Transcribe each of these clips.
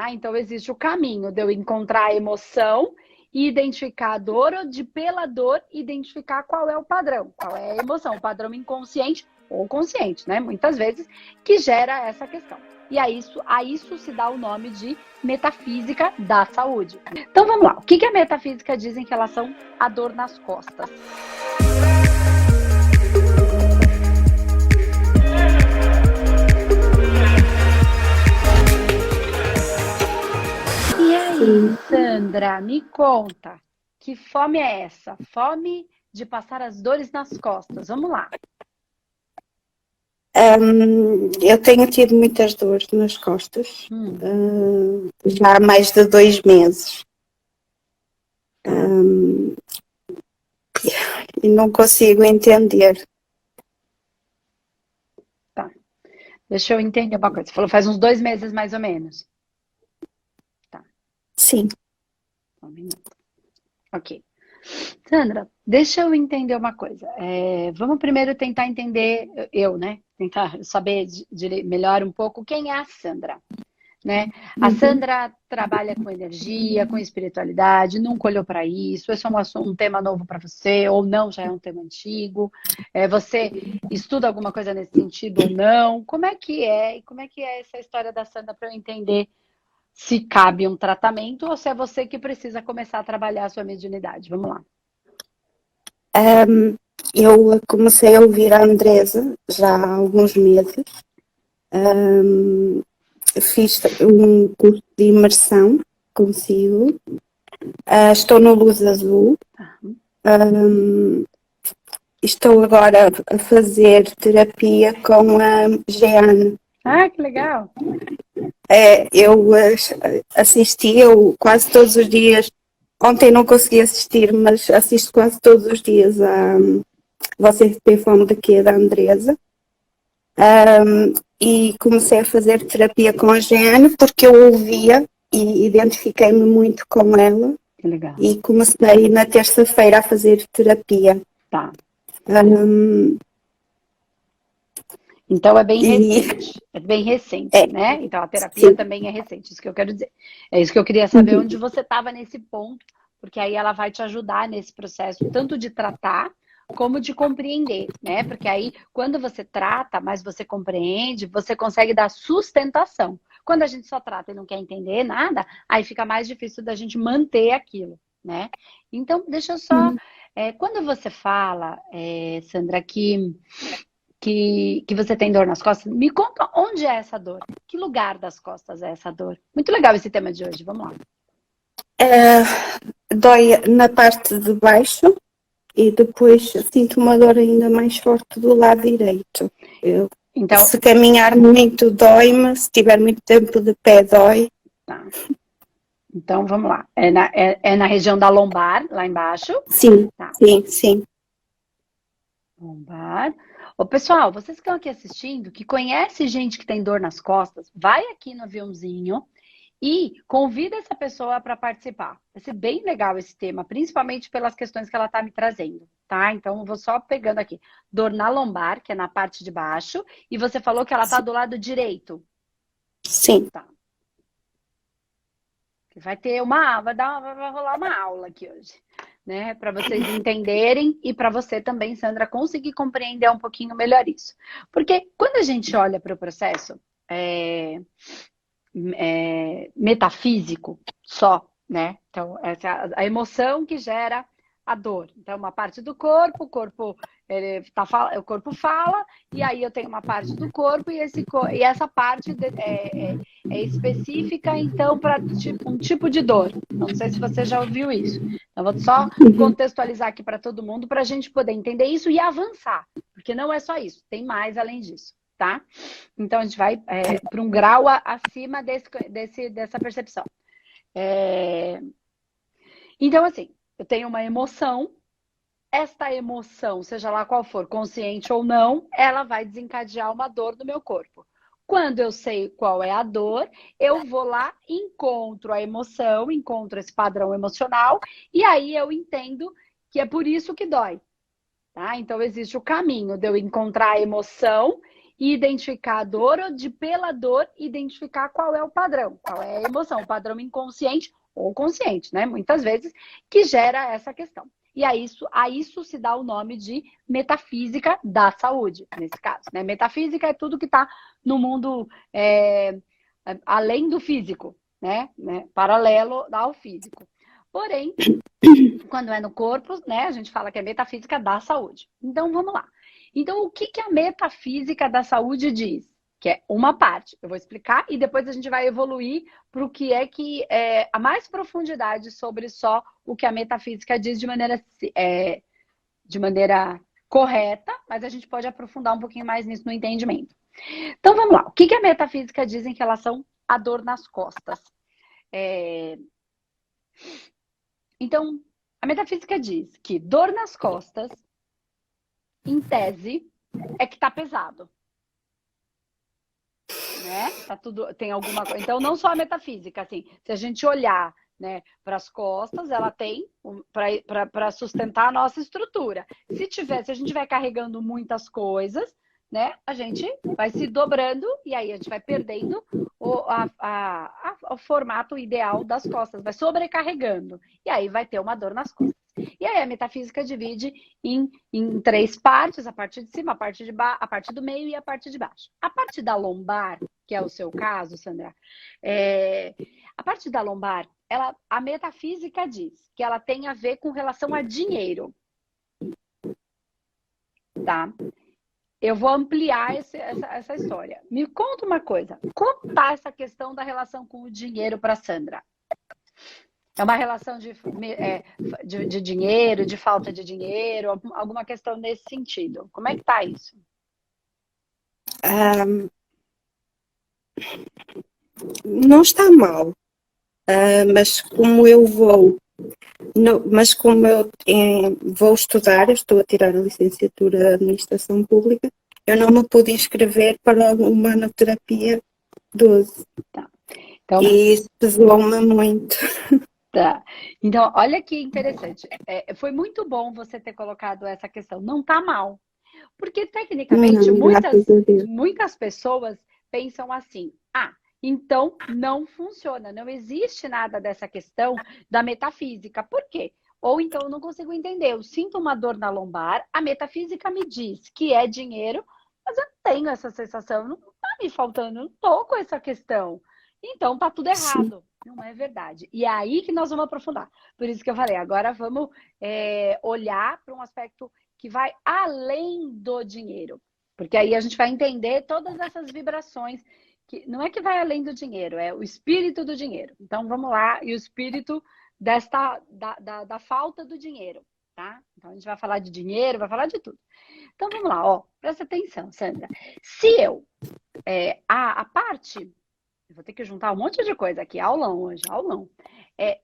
tá? Então, existe o caminho de eu encontrar a emoção e identificar a dor, ou de pela dor identificar qual é o padrão, qual é a emoção, o padrão inconsciente ou consciente, né? Muitas vezes, que gera essa questão. E a isso se dá o nome de metafísica da saúde. Então, vamos lá. O que a metafísica diz em relação à dor nas costas? E aí, Sandra, me conta, que fome é essa? Fome de passar as dores nas costas. Vamos lá. Eu tenho tido muitas dores nas costas, já há mais de 2 meses. E não consigo entender. Tá. Deixa eu entender uma coisa. Você falou faz uns 2 meses, mais ou menos. Tá. Sim. Um minuto. Ok. Sandra, deixa eu entender uma coisa. Vamos primeiro tentar entender, né? Tentar saber melhor um pouco quem é a Sandra, né? A Sandra trabalha com energia, com espiritualidade, nunca olhou para isso. Esse é um tema novo para você, ou não, já é um tema antigo. Você estuda alguma coisa nesse sentido ou não? Como é que é? E como é que é essa história da Sandra para eu entender se cabe um tratamento ou se é você que precisa começar a trabalhar a sua mediunidade? Vamos lá. Eu comecei a ouvir a Andresa já há alguns meses. Fiz um curso de imersão consigo. Estou no Luz Azul. Estou agora a fazer terapia com a Jeane. Ah, que legal! Eu assisti quase todos os dias. Ontem não consegui assistir, mas assisto quase todos os dias a Você Tem Fome daqui da Andresa. E comecei a fazer terapia com a Jeane porque eu ouvia e identifiquei-me muito com ela. Que legal. E comecei na terça-feira a fazer terapia. Tá. Então é bem recente. É bem recente, né? Então a terapia Sim. também é recente, isso que eu quero dizer. É isso que eu queria saber, onde você estava nesse ponto, porque aí ela vai te ajudar nesse processo, tanto de tratar como de compreender, né? Porque aí, quando você trata, mas você compreende, você consegue dar sustentação. Quando a gente só trata e não quer entender nada, aí fica mais difícil da gente manter aquilo, né? Então, deixa eu só... quando você fala, Sandra, que você tem dor nas costas, me conta onde é essa dor. Que lugar das costas é essa dor? Muito legal esse tema de hoje, vamos lá. Dói na parte de baixo e depois sinto uma dor ainda mais forte do lado direito. Então, se caminhar muito dói-me, se tiver muito tempo de pé dói. Tá. Então vamos lá. É na região da lombar, lá embaixo? Sim, tá. sim. Lombar. Ô, pessoal, vocês que estão aqui assistindo, que conhece gente que tem dor nas costas, vai aqui no aviãozinho e convida essa pessoa para participar. Vai ser bem legal esse tema, principalmente pelas questões que ela está me trazendo, tá? Então, eu vou só pegando aqui. Dor na lombar, que é na parte de baixo, e você falou que ela está do lado direito. Sim. Tá. Vai rolar uma aula aqui hoje, né? Para vocês entenderem e para você também, Sandra, conseguir compreender um pouquinho melhor isso. Porque quando a gente olha para o processo metafísico só, né? Então, essa é a emoção que gera a dor. Então, uma parte do corpo, o corpo fala, e aí eu tenho uma parte do corpo, e essa parte é específica, então, para um tipo de dor. Não sei se você já ouviu isso. Então, vou só contextualizar aqui para todo mundo, para a gente poder entender isso e avançar, porque não é só isso, tem mais além disso. Tá? Então, a gente vai para um grau acima dessa percepção. Então, assim, eu tenho uma emoção, esta emoção, seja lá qual for, consciente ou não, ela vai desencadear uma dor no meu corpo. Quando eu sei qual é a dor, eu vou lá, encontro a emoção, encontro esse padrão emocional, e aí eu entendo que é por isso que dói. Tá? Então, existe o caminho de eu encontrar a emoção identificar a dor ou de pela dor identificar qual é o padrão, qual é a emoção, o padrão inconsciente ou consciente, né? Muitas vezes que gera essa questão. E a isso se dá o nome de metafísica da saúde, nesse caso, né? Metafísica é tudo que está no mundo além do físico, né? Paralelo ao físico. Porém, quando é no corpo, né, a gente fala que é metafísica da saúde. Então, vamos lá. Então, o que a metafísica da saúde diz? Que é uma parte. Eu vou explicar e depois a gente vai evoluir para o que é a mais profundidade sobre só o que a metafísica diz de maneira correta, mas a gente pode aprofundar um pouquinho mais nisso no entendimento. Então, vamos lá. O que a metafísica diz em relação à dor nas costas? Então, a metafísica diz que dor nas costas, em tese, é que tá pesado. Né? Tá tudo, tem alguma coisa. Então, não só a metafísica, assim, se a gente olhar, né, para as costas, ela tem para sustentar a nossa estrutura. Se a gente estiver carregando muitas coisas, né, a gente vai se dobrando e aí a gente vai perdendo o formato ideal das costas, vai sobrecarregando. E aí vai ter uma dor nas costas. E aí a metafísica divide em três partes, a parte de cima, a parte de baixo, a parte do meio e a parte de baixo. A parte da lombar, que é o seu caso, Sandra, a parte da lombar, a metafísica diz que ela tem a ver com relação a dinheiro. Tá? Eu vou ampliar essa história. Me conta uma coisa. Como está essa questão da relação com o dinheiro para Sandra? É uma relação de dinheiro, de falta de dinheiro, alguma questão nesse sentido? Como é que está isso? Não está mal, mas como eu vou estudar, eu estou a tirar a licenciatura de Administração Pública, eu não me pude inscrever para uma manoterapia 12. Tá. Então, e isso pesou-me muito. Tá. Então, olha que interessante. Foi muito bom você ter colocado essa questão. Não está mal. Porque, tecnicamente, muitas pessoas pensam assim: então não funciona, não existe nada dessa questão da metafísica. Por quê? Ou então eu não consigo entender, eu sinto uma dor na lombar, a metafísica me diz que é dinheiro, mas eu tenho essa sensação, não está me faltando, eu não estou com essa questão. Então tá tudo errado. Sim. Não é verdade. E é aí que nós vamos aprofundar. Por isso que eu falei, agora vamos olhar para um aspecto que vai além do dinheiro. Porque aí a gente vai entender todas essas vibrações. Que não é que vai além do dinheiro, é o espírito do dinheiro. Então vamos lá, e o espírito da falta do dinheiro, tá? Então a gente vai falar de dinheiro, vai falar de tudo. Então vamos lá, ó, presta atenção, Sandra. Se eu, a parte, eu vou ter que juntar um monte de coisa aqui, aulão hoje, aulão.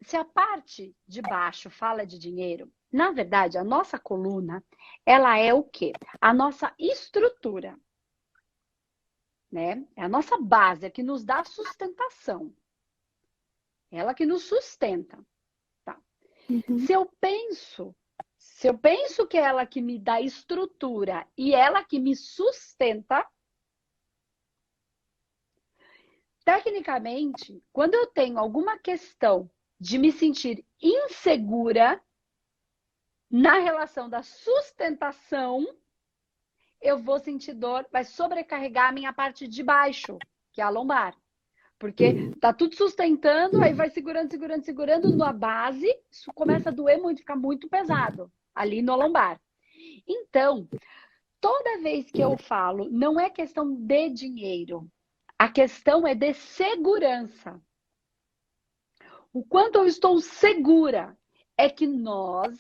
Se a parte de baixo fala de dinheiro, na verdade, a nossa coluna, ela é o quê? A nossa estrutura. Né? É a nossa base, é que nos dá sustentação. Ela que nos sustenta. Tá? Uhum. Se eu penso que é ela que me dá estrutura e ela que me sustenta, tecnicamente, quando eu tenho alguma questão de me sentir insegura na relação da sustentação, eu vou sentir dor, vai sobrecarregar a minha parte de baixo, que é a lombar. Porque tá tudo sustentando, aí vai segurando na base, isso começa a doer muito, fica muito pesado ali no lombar. Então, toda vez que eu falo, não é questão de dinheiro, a questão é de segurança. O quanto eu estou segura é que nós,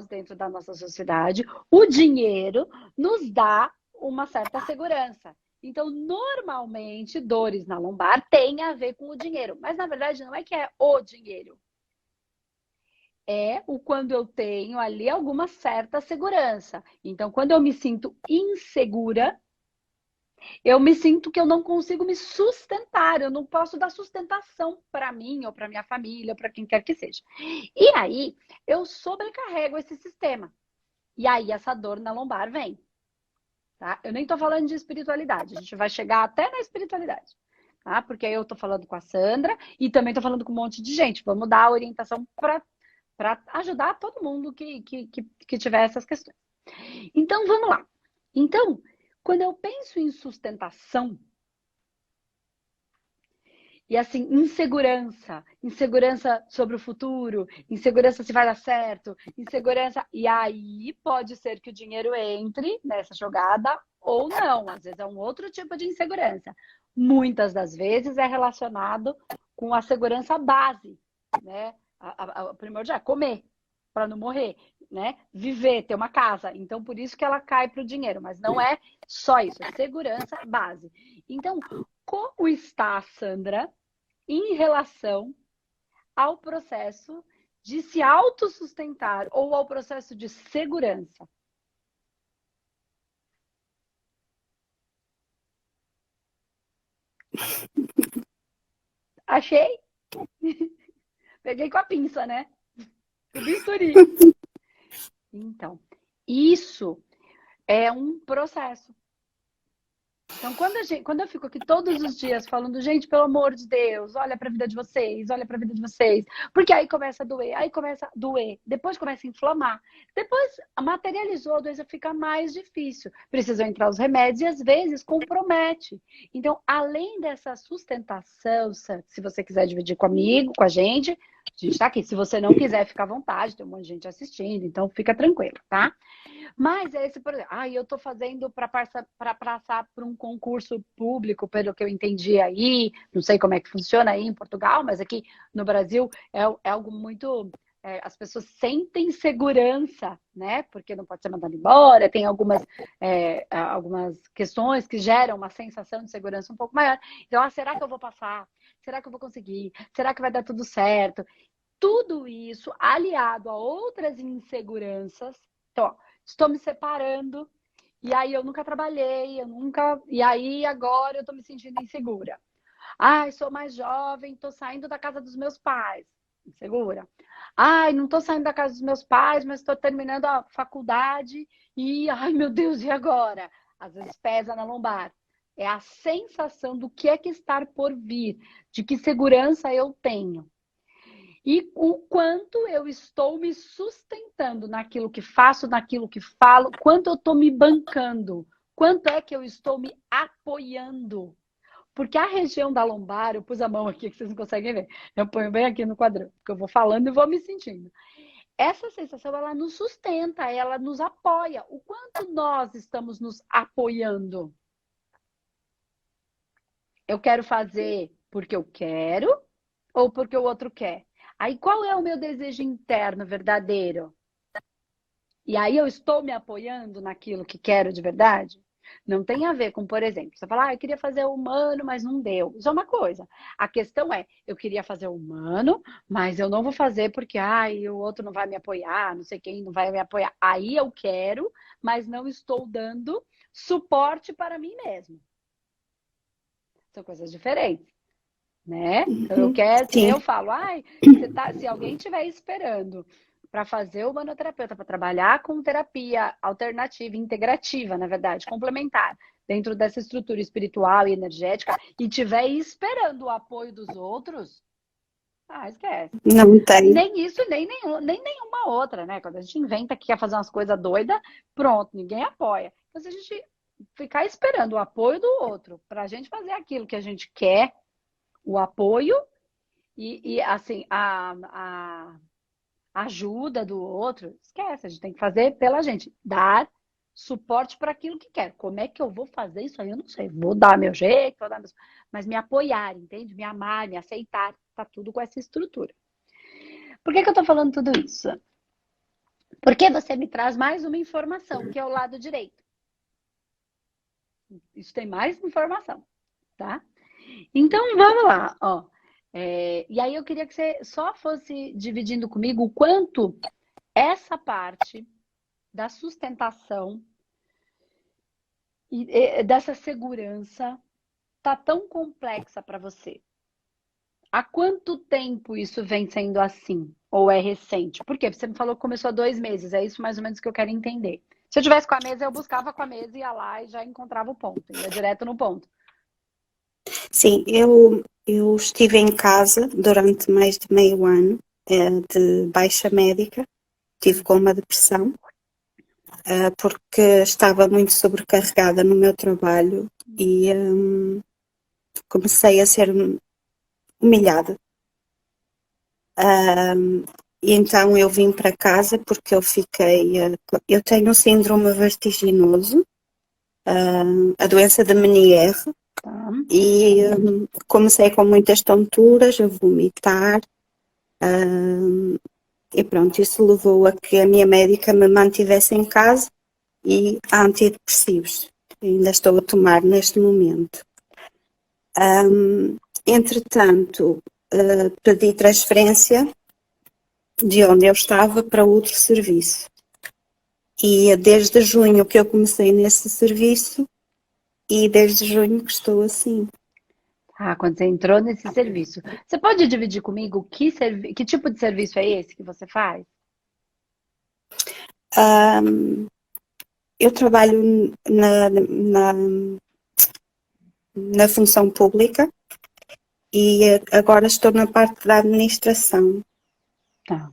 dentro da nossa sociedade, o dinheiro nos dá uma certa segurança. Então, normalmente, dores na lombar têm a ver com o dinheiro. Mas, na verdade, não é que é o dinheiro. É o quando eu tenho ali alguma certa segurança. Então, quando eu me sinto insegura, eu me sinto que eu não consigo me sustentar, eu não posso dar sustentação para mim, ou para minha família, ou para quem quer que seja. E aí, eu sobrecarrego esse sistema. E aí, essa dor na lombar vem. tá? Eu nem tô falando de espiritualidade, a gente vai chegar até na espiritualidade, tá? Porque aí eu tô falando com a Sandra e também tô falando com um monte de gente. Vamos dar a orientação para ajudar todo mundo que tiver essas questões. Então, vamos lá. Então, quando eu penso em sustentação, e assim, insegurança sobre o futuro, insegurança se vai dar certo, insegurança. E aí pode ser que o dinheiro entre nessa jogada ou não. Às vezes é um outro tipo de insegurança. Muitas das vezes é relacionado com a segurança base, né? A primordial é comer para não morrer, né? Viver, ter uma casa. Então, por isso que ela cai para o dinheiro, mas não é só isso, é segurança base. Então, como está a Sandra em relação ao processo de se autossustentar ou ao processo de segurança? Achei? Peguei com a pinça, né? O bisturi. Então, isso é um processo. Então, quando eu fico aqui todos os dias falando, gente, pelo amor de Deus, olha para a vida de vocês, olha para a vida de vocês, porque aí começa a doer, depois começa a inflamar, depois materializou, a doença fica mais difícil, precisam entrar os remédios e às vezes compromete. Então, além dessa sustentação, se você quiser dividir comigo, com a gente está aqui. Se você não quiser, fica à vontade, tem um monte de gente assistindo, então fica tranquilo, tá? Mas esse, por exemplo, eu estou fazendo para passar por um concurso público, pelo que eu entendi aí, não sei como é que funciona aí em Portugal, mas aqui no Brasil é algo muito. As pessoas sentem segurança, né? Porque não pode ser mandado embora, tem algumas questões que geram uma sensação de segurança um pouco maior. Então, será que eu vou passar? Será que eu vou conseguir? Será que vai dar tudo certo? Tudo isso aliado a outras inseguranças. Então, ó, estou me separando, e aí eu nunca trabalhei, e aí agora eu estou me sentindo insegura. Sou mais jovem, estou saindo da casa dos meus pais. Insegura. Não estou saindo da casa dos meus pais, mas estou terminando a faculdade e, meu Deus, e agora? Às vezes pesa na lombar. É a sensação do que é que está por vir, de que segurança eu tenho. E o quanto eu estou me sustentando naquilo que faço, naquilo que falo, quanto eu estou me bancando, quanto é que eu estou me apoiando. Porque a região da lombar, eu pus a mão aqui que vocês não conseguem ver, eu ponho bem aqui no quadrão, porque eu vou falando e vou me sentindo. Essa sensação, ela nos sustenta, ela nos apoia. O quanto nós estamos nos apoiando? Eu quero fazer porque eu quero ou porque o outro quer? Aí qual é o meu desejo interno verdadeiro? E aí eu estou me apoiando naquilo que quero de verdade? Não tem a ver com, por exemplo, você fala, eu queria fazer o humano, mas não deu. Isso é uma coisa. A questão é, eu queria fazer o humano, mas eu não vou fazer porque, o outro não vai me apoiar, não sei quem não vai me apoiar. Aí eu quero, mas não estou dando suporte para mim mesmo. São coisas diferentes. Né? Então eu quero, que nem eu falo, se alguém estiver esperando para fazer o humanoterapeuta, para trabalhar com terapia alternativa, integrativa, na verdade, complementar, dentro dessa estrutura espiritual e energética, e estiver esperando o apoio dos outros, esquece. Não tem. Nem isso, nem nenhuma outra, né? Quando a gente inventa que quer fazer umas coisas doidas, pronto, ninguém apoia. Então, se a gente ficar esperando o apoio do outro para a gente fazer aquilo que a gente quer, o apoio e assim, a ajuda do outro, esquece, a gente tem que fazer pela gente, dar suporte para aquilo que quer. Como é que eu vou fazer isso aí? Eu não sei. Vou dar meu jeito, mas me apoiar, entende? Me amar, me aceitar, tá tudo com essa estrutura. Por que eu tô falando tudo isso? Porque você me traz mais uma informação, que é o lado direito. Isso tem mais informação, tá? Então, vamos lá, ó. E aí eu queria que você só fosse dividindo comigo o quanto essa parte da sustentação e dessa segurança tá tão complexa para você. Há quanto tempo isso vem sendo assim? Ou é recente? Por quê? Você me falou que começou há 2 meses. É isso mais ou menos que eu quero entender. Se eu tivesse com a mesa, eu buscava com a mesa, ia lá e já encontrava o ponto, ia direto no ponto. Sim, eu estive em casa durante mais de meio ano, de baixa médica, tive com uma depressão, porque estava muito sobrecarregada no meu trabalho e comecei a ser humilhada. E então eu vim para casa porque eu fiquei. Eu tenho um síndrome vertiginoso, a doença de Meniere, Tá? e comecei com muitas tonturas, a vomitar, e pronto, isso levou a que a minha médica me mantivesse em casa e a antidepressivos. Ainda estou a tomar neste momento. Entretanto, pedi transferência de onde eu estava para outro serviço. E é desde junho que eu comecei nesse serviço e desde junho que estou assim. Ah, quando você entrou nesse serviço. Você pode dividir comigo que tipo de serviço é esse que você faz? Eu trabalho na função pública e agora estou na parte da administração. Tá.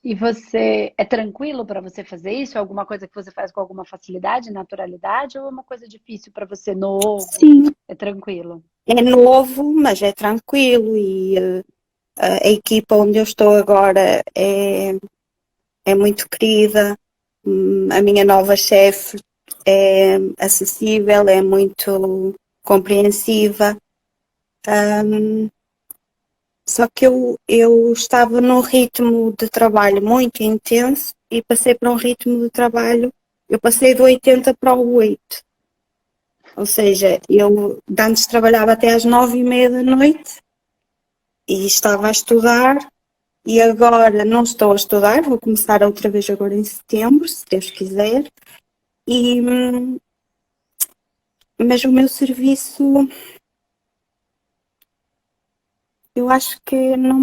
E você é tranquilo para você fazer isso? É alguma coisa que você faz com alguma facilidade, naturalidade, ou é uma coisa difícil para você novo? Sim, É tranquilo. é novo, mas é tranquilo e a equipa onde eu estou agora é muito querida. A minha nova chefe é acessível, é muito compreensiva. Só que eu estava num ritmo de trabalho muito intenso e passei para um ritmo de trabalho, eu passei do 80 para o 8. Ou seja, eu antes trabalhava até às 9:30 da noite e estava a estudar e agora não estou a estudar, vou começar outra vez agora em setembro, se Deus quiser. E, mas o meu serviço, eu acho que não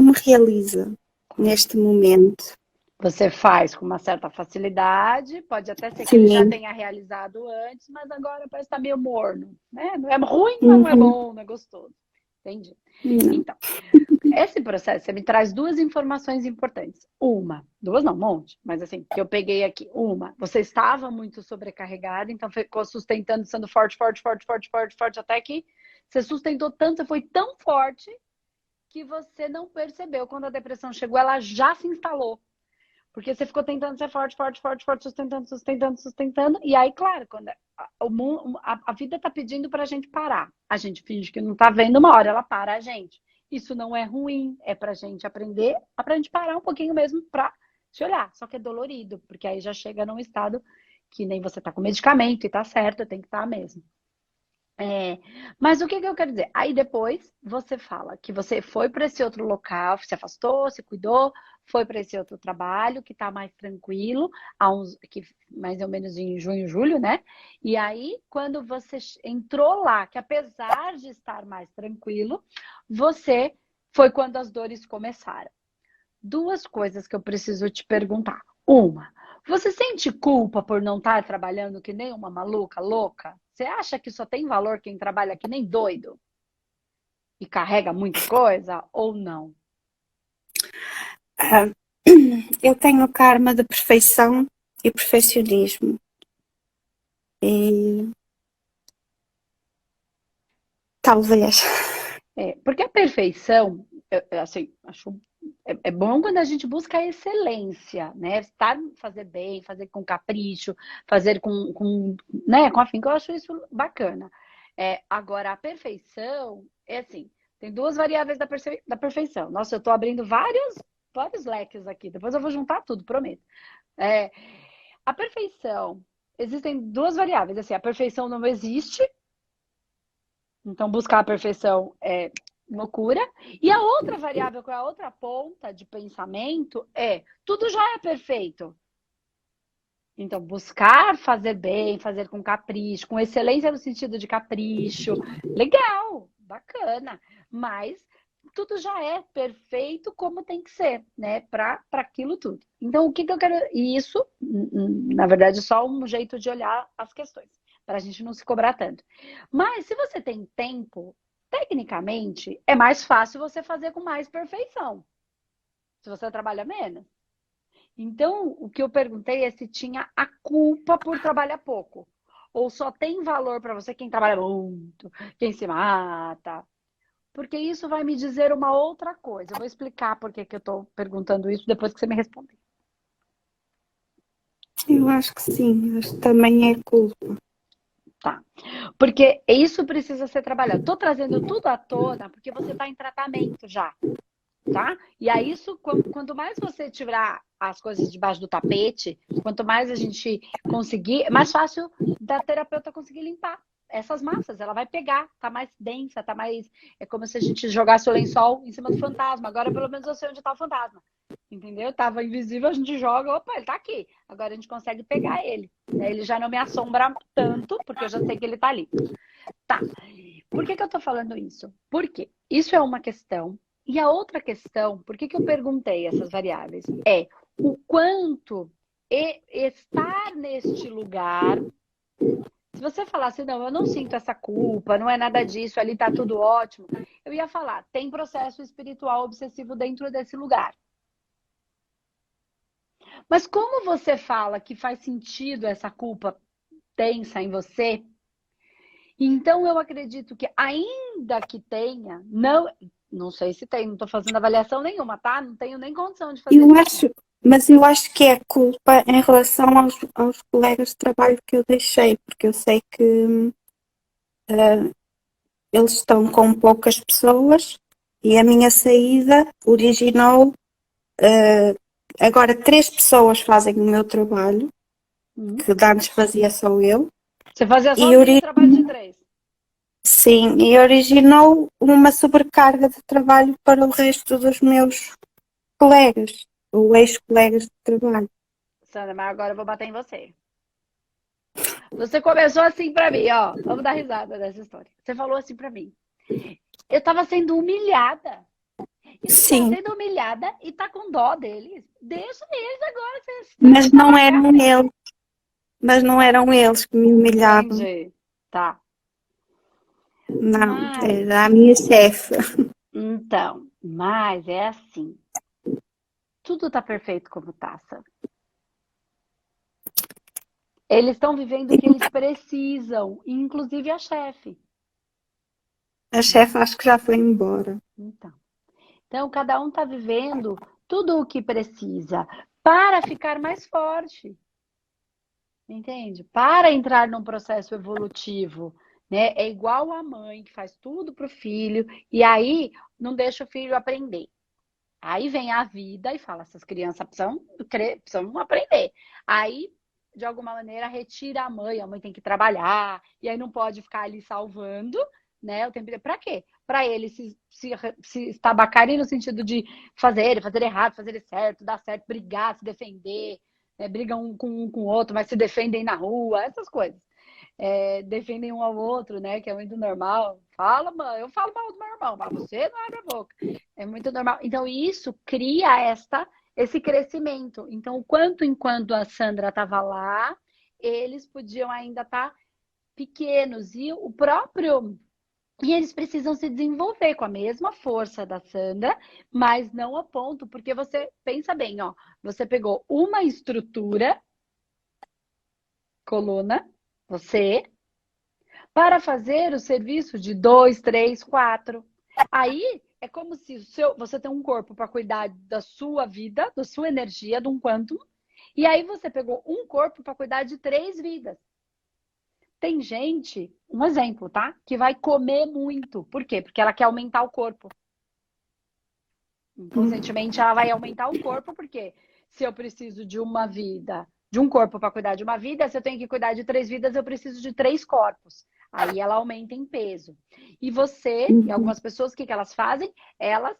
me realiza neste momento. Você faz com uma certa facilidade, pode até ser que ele já Sim. tenha realizado antes, mas agora parece estar meio morno, né? Não é ruim, mas não é Uhum. bom, não é gostoso. Entendi. Não. Então, esse processo, você me traz duas informações importantes. Uma, duas não, um monte, mas assim, que eu peguei aqui. Uma, você estava muito sobrecarregada, então ficou sustentando, sendo forte, forte, forte, forte, forte, forte, até que você sustentou tanto, você foi tão forte que você não percebeu. Quando a depressão chegou, ela já se instalou. Porque você ficou tentando ser forte, forte, forte, forte, sustentando, sustentando, sustentando. E aí, claro, quando a vida tá pedindo pra gente parar. A gente finge que não tá vendo, uma hora ela para a gente. Isso não é ruim, é pra gente aprender, pra gente parar um pouquinho mesmo pra se olhar. Só que é dolorido, porque aí já chega num estado que nem você tá com medicamento e tá certo, tem que estar mesmo. Mas o que que eu quero dizer? Aí depois você fala que você foi para esse outro local, se afastou, se cuidou, foi para esse outro trabalho que está mais tranquilo, que mais ou menos em junho, julho, né? E aí, quando você entrou lá, que apesar de estar mais tranquilo, você foi quando as dores começaram. Duas coisas que eu preciso te perguntar. Uma, você sente culpa por não estar trabalhando que nem uma maluca louca? Você acha que só tem valor quem trabalha que nem doido e carrega muita coisa ou não? Ah, eu tenho karma de perfeição e perfeccionismo. E talvez. Porque a perfeição, assim, acho é bom quando a gente busca a excelência, né? Fazer bem, fazer com capricho, fazer né, com afinco, eu acho isso bacana. Agora, a perfeição é assim, tem duas variáveis da perfeição. Nossa, eu estou abrindo vários leques aqui, depois eu vou juntar tudo, prometo. É, a perfeição, existem duas variáveis, assim, a perfeição não existe, então buscar a perfeição é loucura. E a outra variável, que é a outra ponta de pensamento, é tudo já é perfeito. Então, buscar fazer bem, fazer com capricho, com excelência no sentido de capricho, legal, bacana. Mas tudo já é perfeito como tem que ser, né? Para aquilo tudo. Então, o que eu quero. E isso, na verdade, é só um jeito de olhar as questões, para a gente não se cobrar tanto. Mas se você tem tempo, tecnicamente, é mais fácil você fazer com mais perfeição, se você trabalha menos. Então, o que eu perguntei é se tinha a culpa por trabalhar pouco. Ou só tem valor para você quem trabalha muito, quem se mata. Porque isso vai me dizer uma outra coisa. Eu vou explicar por que eu estou perguntando isso depois que você me responder. Eu acho que sim, acho que também é culpa. Tá. Porque isso precisa ser trabalhado. Estou trazendo tudo à tona porque você está em tratamento já. Tá? E aí, isso, quanto mais você tirar as coisas debaixo do tapete, quanto mais a gente conseguir, é mais fácil da terapeuta conseguir limpar essas massas. Ela vai pegar, tá mais densa, tá mais. É como se a gente jogasse o lençol em cima do fantasma. Agora, pelo menos, eu sei onde tá o fantasma. Entendeu? Tava invisível, a gente joga, opa, ele tá aqui. Agora a gente consegue pegar ele. Né? Ele já não me assombra tanto, porque eu já sei que ele tá ali. Tá. Por que eu tô falando isso? Porque isso é uma questão. E a outra questão, por que eu perguntei essas variáveis? É o quanto estar neste lugar. Se você falasse, não, eu não sinto essa culpa, não é nada disso, ali tá tudo ótimo, eu ia falar, tem processo espiritual obsessivo dentro desse lugar. Mas como você fala que faz sentido essa culpa tensa em você, então eu acredito que ainda que tenha, não sei se tem, não estou fazendo avaliação nenhuma, tá? Não tenho nem condição de fazer Eu isso. acho, mas eu acho que é culpa em relação aos colegas de trabalho que eu deixei, porque eu sei que eles estão com poucas pessoas e a minha saída originou. Agora, 3 pessoas fazem o meu trabalho, Uhum. que antes fazia só eu, Você fazia e sozinho o trabalho de 3. sim, e originou uma sobrecarga de trabalho para o resto dos meus colegas, ou ex-colegas de trabalho. Sandra, mas agora eu vou bater em você. Você começou assim pra mim, ó. Vamos dar risada dessa história. Você falou assim pra mim. Eu tava sendo humilhada. E você tá Sim, sendo humilhada e tá com dó deles. Deixa eles agora, mas você não tava eram carne. eles, mas não eram eles que me humilhavam. Entendi. Tá. Não, Mas, era a minha chefe. então, mas é assim. Tudo tá perfeito como tá, Sam. Eles estão vivendo o que eles precisam, inclusive a chefe. A chefe acho que já foi embora. Então, cada um está vivendo tudo o que precisa para ficar mais forte, entende? Para entrar num processo evolutivo, né? É igual a mãe que faz tudo para o filho e aí não deixa o filho aprender. Aí vem a vida e fala: essas crianças precisam aprender. Aí, de alguma maneira, retira a mãe tem que trabalhar, e aí não pode ficar ali salvando, né? O tempo para quê? Para eles se estabacarem no sentido de fazer errado, fazer certo, dar certo, brigar, se defender, né? Brigam um com o outro, mas se defendem na rua, essas coisas. Defendem um ao outro, né? Que é muito normal. Fala, mãe, eu falo mal do meu irmão, mas você não abre a boca. É muito normal. Então, isso cria esse crescimento. Então, enquanto a Sandra estava lá, eles podiam ainda estar pequenos. E eles precisam se desenvolver com a mesma força da Sandra, mas não a ponto, porque você pensa bem, ó, você pegou uma estrutura, coluna, você, para fazer o serviço de 2, 3, 4. Aí é como se você tem um corpo para cuidar da sua vida, da sua energia, de um quantum, e aí você pegou um corpo para cuidar de 3 vidas. Tem gente, um exemplo, tá? Que vai comer muito. Por quê? Porque ela quer aumentar o corpo. Inconscientemente, ela vai aumentar o corpo, porque se eu preciso de uma vida, de um corpo para cuidar de uma vida, se eu tenho que cuidar de 3 vidas, eu preciso de 3 corpos. Aí ela aumenta em peso. E você, e algumas pessoas, o que elas fazem? Elas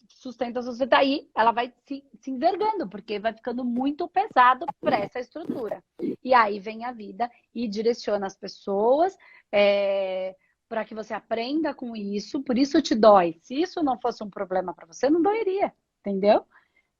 sustentam, aí ela vai se envergando, porque vai ficando muito pesado para essa estrutura. E aí vem a vida e direciona as pessoas para que você aprenda com isso, por isso te dói. Se isso não fosse um problema para você, não doeria, entendeu?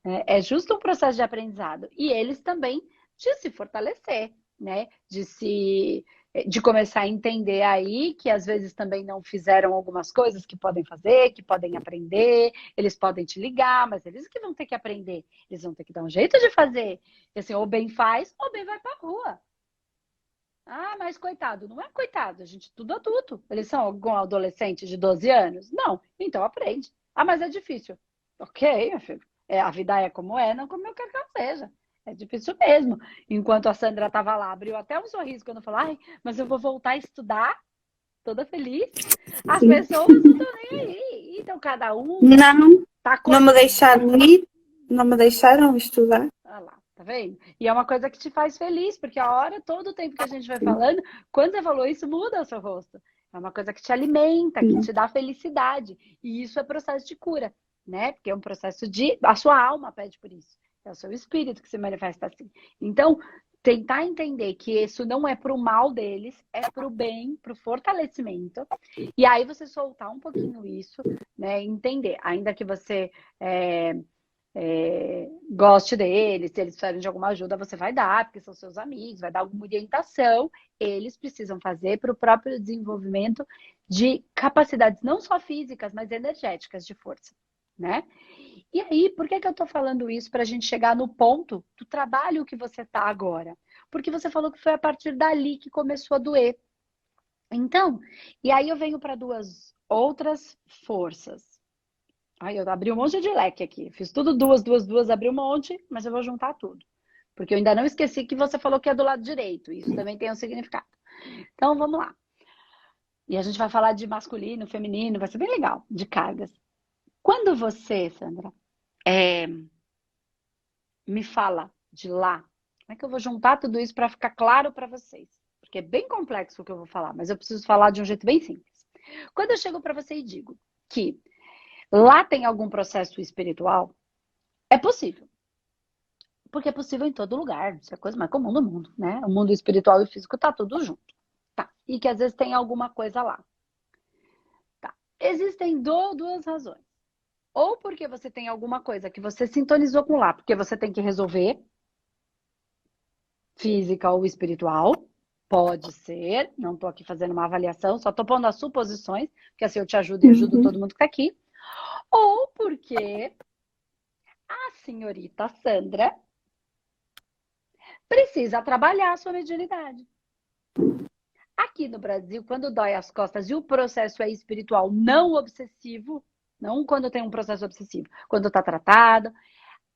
É justo um processo de aprendizado. E eles também de se fortalecer, né? De começar a entender aí que às vezes também não fizeram algumas coisas que podem fazer, que podem aprender, eles podem te ligar, mas eles que vão ter que aprender, eles vão ter que dar um jeito de fazer. E assim, ou bem faz, ou bem vai pra rua. Ah, mas coitado, não é coitado, a gente é tudo adulto. Eles são algum adolescente de 12 anos? Não, então aprende. Ah, mas é difícil. Ok, meu filho. A vida é como é, não como eu quero que ela seja. É difícil mesmo. Enquanto a Sandra estava lá, abriu até um sorriso quando falou, ai, mas eu vou voltar a estudar, toda feliz. As Sim. pessoas não estão nem aí. Então, cada um Não, tá não me colhendo. deixaram ir, não me deixaram estudar. Olha lá, tá vendo? E é uma coisa que te faz feliz, porque a hora, todo o tempo que a gente vai falando, quando você falou isso, muda o seu rosto. É uma coisa que te alimenta, que Sim. te dá felicidade. E isso é processo de cura, né? Porque é um processo de. A sua alma pede por isso. É o seu espírito que se manifesta assim. Então, tentar entender que isso não é pro mal deles, é pro bem, pro fortalecimento. E aí você soltar um pouquinho isso, né? Entender, ainda que você. Goste deles, se eles precisarem de alguma ajuda, você vai dar, porque são seus amigos, vai dar alguma orientação. Eles precisam fazer para o próprio desenvolvimento de capacidades, não só físicas, mas energéticas de força, né? E aí, por que eu estou falando isso para a gente chegar no ponto do trabalho que você está agora? Porque você falou que foi a partir dali que começou a doer. Então, e aí eu venho para duas outras forças. Ai, eu abri um monte de leque aqui. Fiz tudo duas, abri um monte, mas eu vou juntar tudo. Porque eu ainda não esqueci que você falou que é do lado direito. Isso também tem um significado. Então, vamos lá. E a gente vai falar de masculino, feminino, vai ser bem legal, de cargas. Quando você, Sandra, é, me fala de lá, como é que eu vou juntar tudo isso para ficar claro para vocês? Porque é bem complexo o que eu vou falar, mas eu preciso falar de um jeito bem simples. Quando eu chego para você e digo que lá tem algum processo espiritual, é possível. Porque é possível em todo lugar, isso é a coisa mais comum do mundo, né? O mundo espiritual e físico tá tudo junto. Tá. E que às vezes tem alguma coisa lá. Tá. Existem duas razões. Ou porque você tem alguma coisa que você sintonizou com lá, porque você tem que resolver, física ou espiritual. Pode ser, não tô aqui fazendo uma avaliação, só tô pondo as suposições, porque assim eu te ajudo e ajudo Uhum. todo mundo que tá aqui. Ou porque a senhorita Sandra precisa trabalhar a sua mediunidade. Aqui no Brasil, quando dói as costas e o processo é espiritual não obsessivo, não quando tem um processo obsessivo, quando está tratado,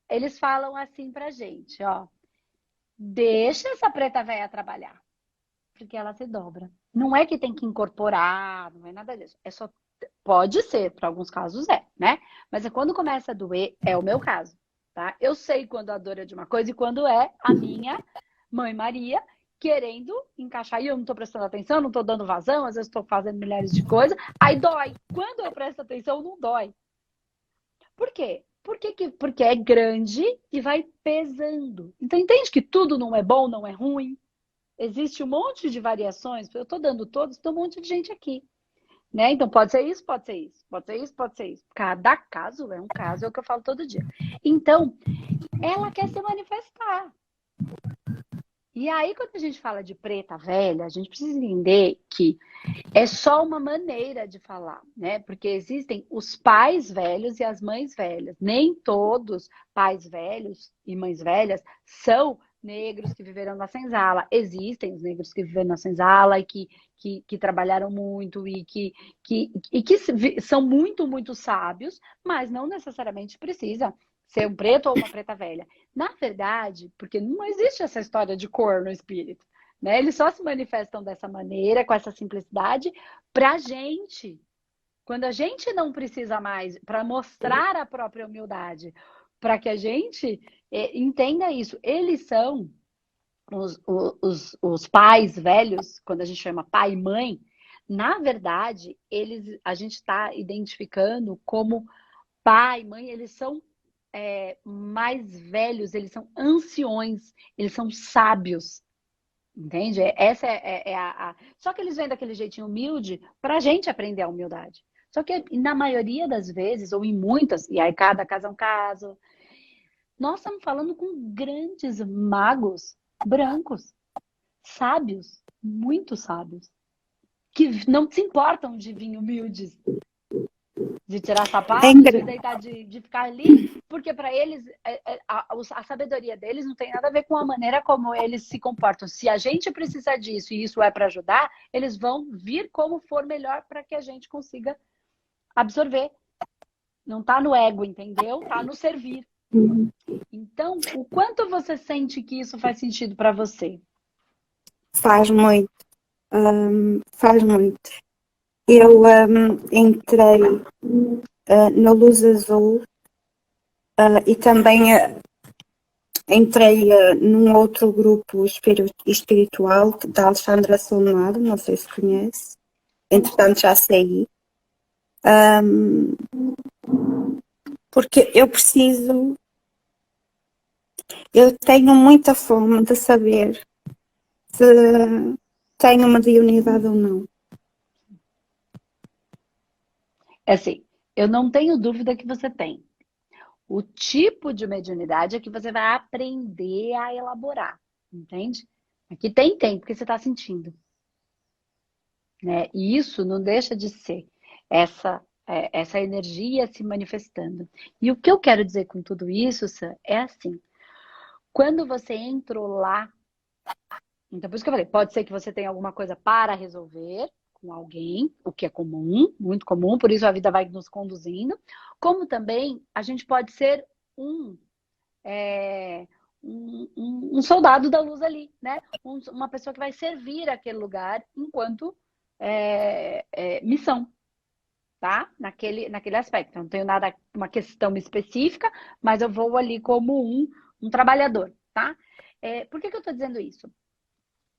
eles falam assim pra gente, ó, deixa essa preta véia trabalhar, porque ela se dobra. Não é que tem que incorporar, não é nada disso. É só, pode ser, para alguns casos é, né? Mas é quando começa a doer, é o meu caso, tá? Eu sei quando a dor é de uma coisa e quando é a minha mãe Maria querendo encaixar, e eu não tô prestando atenção, não tô dando vazão, às vezes estou fazendo milhares de coisas, aí dói. Quando eu presto atenção, não dói. Por quê? Porque é grande e vai pesando. Então, entende que tudo não é bom, não é ruim? Existe um monte de variações. Eu estou dando todos, tem um monte de gente aqui. Né? Então, pode ser isso, pode ser isso, pode ser isso, pode ser isso. Cada caso é um caso, é o que eu falo todo dia. Então, ela quer se manifestar. E aí, quando a gente fala de preta velha, a gente precisa entender que é só uma maneira de falar, né? Porque existem os pais velhos e as mães velhas. Nem todos pais velhos e mães velhas são negros que viveram na senzala. Existem os negros que viveram na senzala e que trabalharam muito e que são muito, muito sábios, mas não necessariamente precisa ser um preto ou uma preta velha. Na verdade, porque não existe essa história de cor no espírito. Né? Eles só se manifestam dessa maneira, com essa simplicidade, para a gente. Quando a gente não precisa mais, para mostrar a própria humildade, para que a gente entenda isso. Eles são os pais velhos, quando a gente chama pai e mãe, na verdade, a gente está identificando como pai, mãe, eles são mais velhos, eles são anciões, eles são sábios. Entende? Essa Só que eles vêm daquele jeitinho humilde para a gente aprender a humildade. Só que na maioria das vezes, ou em muitas, e aí cada caso é um caso, nós estamos falando com grandes magos brancos, sábios, muito sábios, que não se importam de vir humildes, de tirar É sapato, de engra... deitar, de ficar ali, porque para eles a sabedoria deles não tem nada a ver com a maneira como eles se comportam. Se a gente precisa disso e isso é para ajudar, eles vão vir como for melhor para que a gente consiga absorver. Não está no ego, entendeu? Está no servir. Então, o quanto você sente que isso faz sentido para você? Faz muito, faz muito. Eu entrei na Luz Azul e também entrei num outro grupo espiritual da Alexandra Solnado, não sei se conhece. Entretanto, já saí. Porque eu tenho muita fome de saber se tenho mediunidade ou não. É assim, eu não tenho dúvida que você tem. O tipo de mediunidade é que você vai aprender a elaborar, entende? Aqui tem, porque você está sentindo. Né? E isso não deixa de ser essa energia se manifestando. E o que eu quero dizer com tudo isso, Sam, é assim, quando você entrou lá, então por isso que eu falei, pode ser que você tenha alguma coisa para resolver com alguém, o que é comum, muito comum, por isso a vida vai nos conduzindo, como também a gente pode ser um soldado da luz ali, né? Uma pessoa que vai servir aquele lugar enquanto missão, tá? Naquele aspecto. Eu não tenho nada, uma questão específica, mas eu vou ali como um trabalhador, tá? Por que eu tô dizendo isso?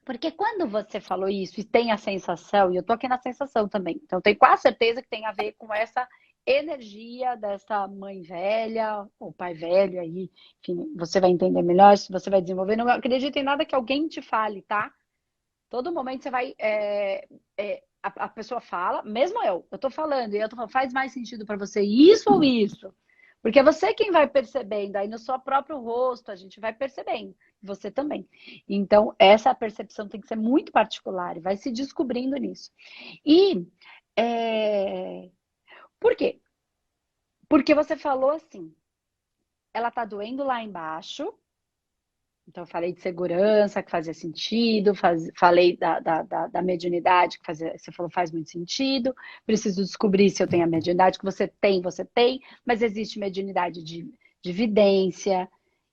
Porque quando você falou isso e tem a sensação, e eu tô aqui na sensação também, então eu tenho quase certeza que tem a ver com essa energia dessa mãe velha, ou pai velho aí, enfim, você vai entender melhor, se você vai desenvolver. Não acredito em nada que alguém te fale, tá? Todo momento você vai. A pessoa fala, mesmo eu tô falando, e eu tô falando, faz mais sentido para você isso ou isso? Porque é você quem vai percebendo, aí no seu próprio rosto a gente vai percebendo, você também. Então, essa percepção tem que ser muito particular e vai se descobrindo nisso. E por quê? Porque você falou assim, ela tá doendo lá embaixo. Então, eu falei de segurança, que fazia sentido, falei da mediunidade, que você falou faz muito sentido. Preciso descobrir se eu tenho a mediunidade, que você tem, mas existe mediunidade de vidência,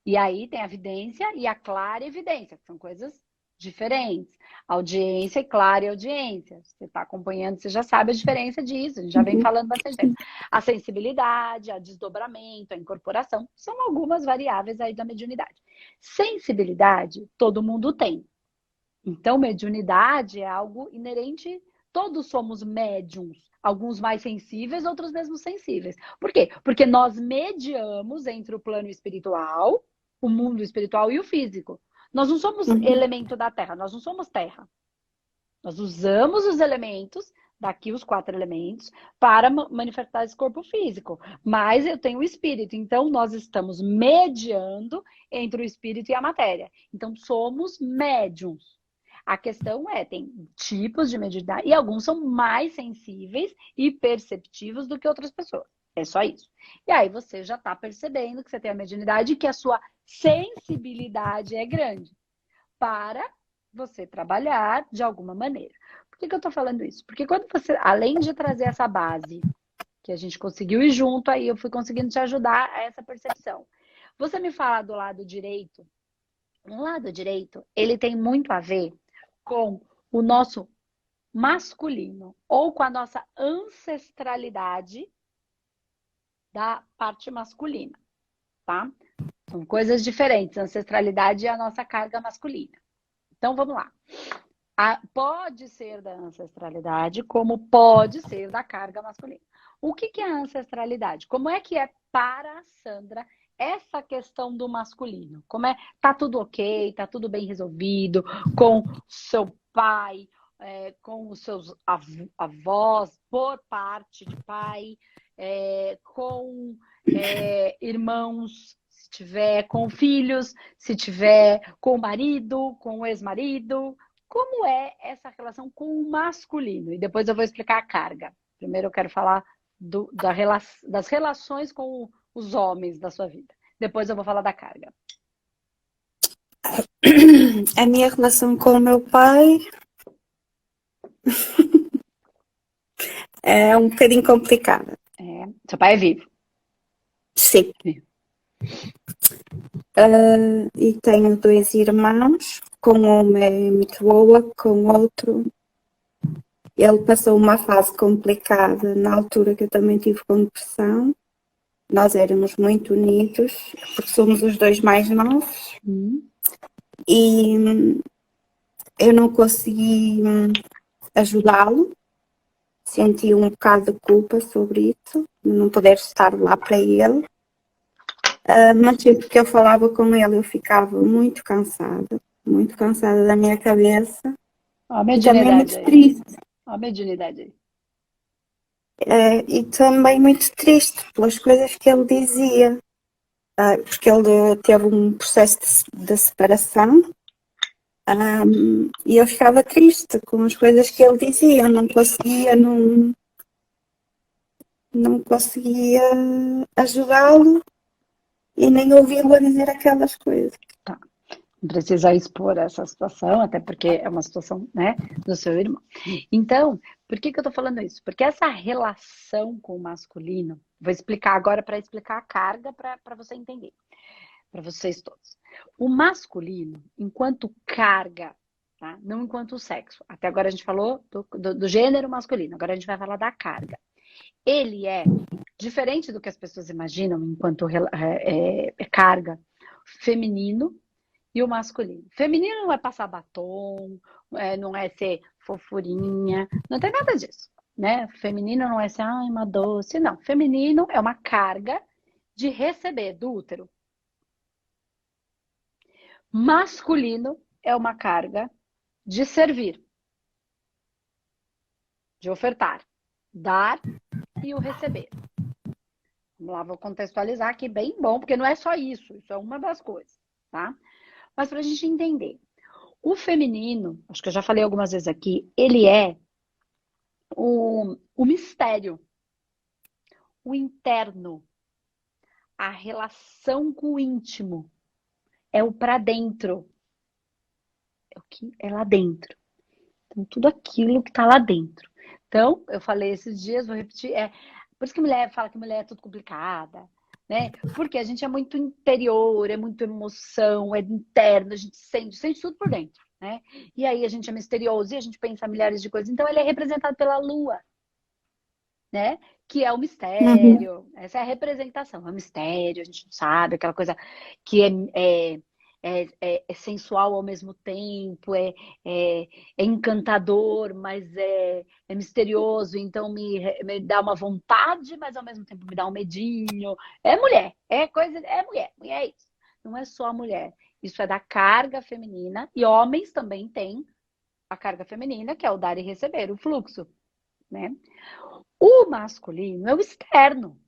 e aí tem a vidência e a clara evidência, que são coisas diferentes. Audiência e clara audiência. Você está acompanhando, você já sabe a diferença disso, a gente já vem falando bastante tempo. A sensibilidade, a desdobramento, a incorporação, são algumas variáveis aí da mediunidade. Sensibilidade, todo mundo tem. Então, mediunidade é algo inerente, todos somos médiums, alguns mais sensíveis, outros mesmo sensíveis. Por quê? Porque nós mediamos entre o plano espiritual, o mundo espiritual e o físico. Nós não somos elemento da Terra, nós não somos Terra. Nós usamos os elementos, daqui os 4 elementos, para manifestar esse corpo físico. Mas eu tenho o espírito, então nós estamos mediando entre o espírito e a matéria. Então somos médiums. A questão tem tipos de mediunidade e alguns são mais sensíveis e perceptivos do que outras pessoas. É só isso. E aí você já está percebendo que você tem a mediunidade e que a sua sensibilidade é grande para você trabalhar de alguma maneira. Por que eu estou falando isso? Porque quando você, além de trazer essa base, que a gente conseguiu ir junto, aí eu fui conseguindo te ajudar a essa percepção. Você me fala do lado direito. O lado direito, ele tem muito a ver com o nosso masculino, ou com a nossa ancestralidade da parte masculina, tá? São coisas diferentes. A ancestralidade é a nossa carga masculina. Então, vamos lá. Pode ser da ancestralidade, como pode ser da carga masculina. O que é a ancestralidade? Como é que é para a Sandra essa questão do masculino? Como é, tá tudo ok, tá tudo bem resolvido com seu pai, com os seus avós, por parte de pai, com irmãos, se tiver, com filhos, se tiver, com o marido, com o ex-marido. Como é essa relação com o masculino? E depois eu vou explicar a carga. Primeiro eu quero falar das relações com os homens da sua vida. Depois eu vou falar da carga. A minha relação com o meu pai é um bocadinho complicada. Seu pai é vivo? Sim. Vivo. E tenho 2 irmãos, com um é muito boa, com outro ele passou uma fase complicada na altura que eu também tive com depressão. Nós éramos muito unidos, porque somos os 2 mais novos. E eu não consegui ajudá-lo. Senti um bocado de culpa sobre isso, não poder estar lá para ele. Mas sempre que eu falava com ele, eu ficava muito cansada da minha cabeça. Ó, a E também mediunidade muito aí. triste. Ó, a mediunidade aí. E também muito triste pelas coisas que ele dizia. Porque ele teve um processo de separação. E eu ficava triste com as coisas que ele dizia. Eu não conseguia ajudá-lo e nem ouvi-lo a dizer aquelas coisas. Tá. Não precisa expor essa situação, até porque é uma situação, né, do seu irmão. Então, por que eu tô falando isso? Porque essa relação com o masculino, vou explicar agora para explicar a carga para você entender, para vocês todos. O masculino, enquanto carga, tá? Não enquanto sexo. Até agora a gente falou do gênero masculino, agora a gente vai falar da carga. Ele é diferente do que as pessoas imaginam enquanto carga feminino e o masculino. Feminino não é passar batom, não é ser fofurinha, não tem nada disso, né? Feminino não é ser, ai, uma doce, não. Feminino é uma carga de receber do útero. Masculino é uma carga de servir, de ofertar, dar e o receber. Vamos lá, vou contextualizar aqui bem bom, porque não é só isso, isso é uma das coisas, tá? Mas para a gente entender, o feminino, acho que eu já falei algumas vezes aqui, ele é o mistério, o interno, a relação com o íntimo, é o para dentro, é o que é lá dentro. Então, tudo aquilo que está lá dentro. Então, eu falei esses dias, vou repetir, por isso que mulher fala que mulher é tudo complicada, né? Porque a gente é muito interior, é muito emoção, é interno, a gente sente tudo por dentro, né? E aí a gente é misterioso e a gente pensa milhares de coisas. Então, ele é representado pela lua, né? Que é o mistério. Essa é a representação, é o mistério, a gente não sabe, aquela coisa que é sensual ao mesmo tempo, é encantador, mas é misterioso, então me dá uma vontade, mas ao mesmo tempo me dá um medinho. É mulher, mulher é isso. Não é só a mulher. Isso é da carga feminina, e homens também têm a carga feminina, que é o dar e receber, o fluxo, né? O masculino é o externo.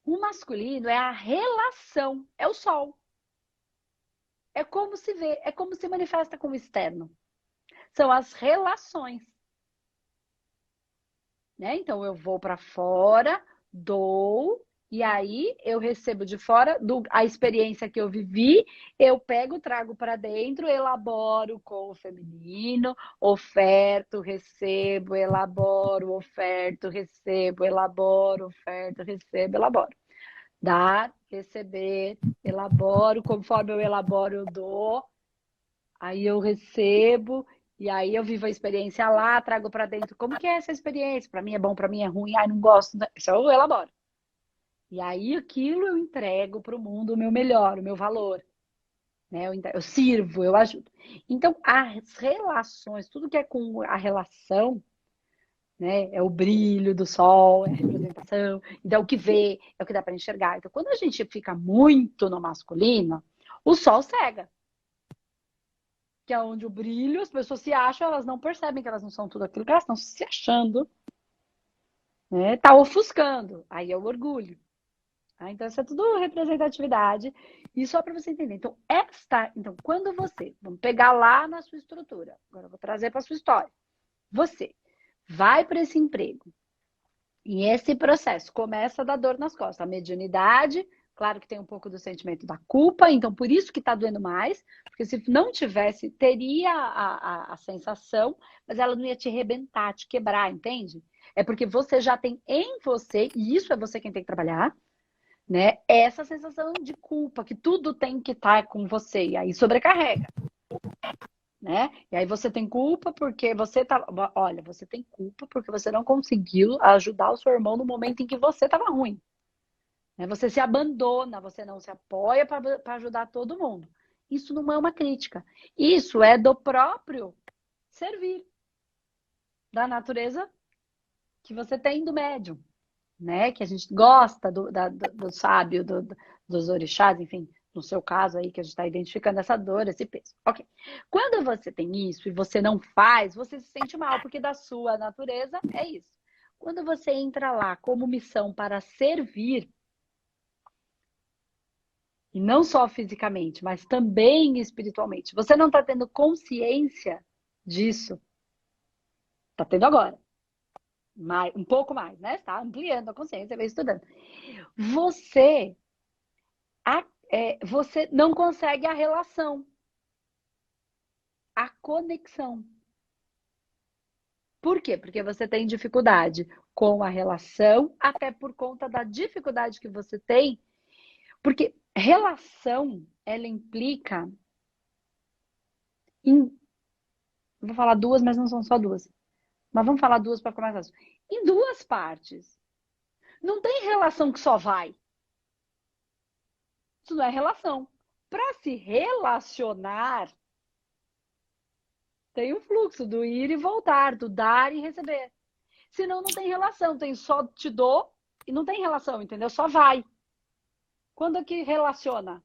O masculino é a relação, é o sol. É como se vê, é como se manifesta com o externo. São as relações. Né? Então eu vou para fora, dou, e aí eu recebo de fora a experiência que eu vivi, eu pego, trago para dentro, elaboro com o feminino, oferto, recebo, elaboro, oferto, recebo, elaboro, oferto, recebo, elaboro. Dar, receber, elaboro, conforme eu elaboro, eu dou, aí eu recebo, e aí eu vivo a experiência lá, trago para dentro. Como que é essa experiência? Para mim é bom, para mim é ruim, ai, não gosto. Isso eu elaboro. E aí aquilo eu entrego para o mundo o meu melhor, o meu valor. Né? Eu sirvo, eu ajudo. Então, as relações, tudo que é com a relação, né? É o brilho do sol, é a representação, então é o que vê, é o que dá para enxergar. Então, quando a gente fica muito no masculino, o sol cega, que é onde o brilho, as pessoas se acham, elas não percebem que elas não são tudo aquilo que elas estão se achando, né? Tá ofuscando, aí é o orgulho. Então, isso é tudo representatividade. E só para você entender. Então, quando você, vamos pegar lá na sua estrutura, agora eu vou trazer para a sua história. Você vai para esse emprego e esse processo começa a dar dor nas costas. A mediunidade, claro que tem um pouco do sentimento da culpa, então por isso que está doendo mais, porque se não tivesse, teria a sensação, mas ela não ia te arrebentar, te quebrar, entende? É porque você já tem em você, e isso é você quem tem que trabalhar, né? Essa sensação de culpa, que tudo tem que estar com você, e aí sobrecarrega, né? E aí você tem culpa porque você tá, olha, você tem culpa porque você não conseguiu ajudar o seu irmão no momento em que você estava ruim, né? Você se abandona, você não se apoia para ajudar todo mundo. Isso não é uma crítica, isso é do próprio servir, da natureza que você tem do médium, né? Que a gente gosta do sábio, dos orixás, enfim, no seu caso aí, que a gente está identificando essa dor, esse peso. Ok. Quando você tem isso e você não faz, você se sente mal, porque da sua natureza é isso. Quando você entra lá como missão para servir, e não só fisicamente, mas também espiritualmente, você não está tendo consciência disso, está tendo agora. Um pouco mais, né? Está ampliando a consciência, vai estudando. Você você não consegue a relação, a conexão. Por quê? Porque você tem dificuldade com a relação, até por conta da dificuldade que você tem. Porque relação, ela implica em. Vou falar duas, mas não são só duas. Mas vamos falar duas para ficar mais fácil. Em duas partes. Não tem relação que só vai. Isso não é relação. Para se relacionar, tem o fluxo do ir e voltar, do dar e receber. Senão não tem relação, tem só te dou e não tem relação, entendeu? Só vai. Quando é que relaciona?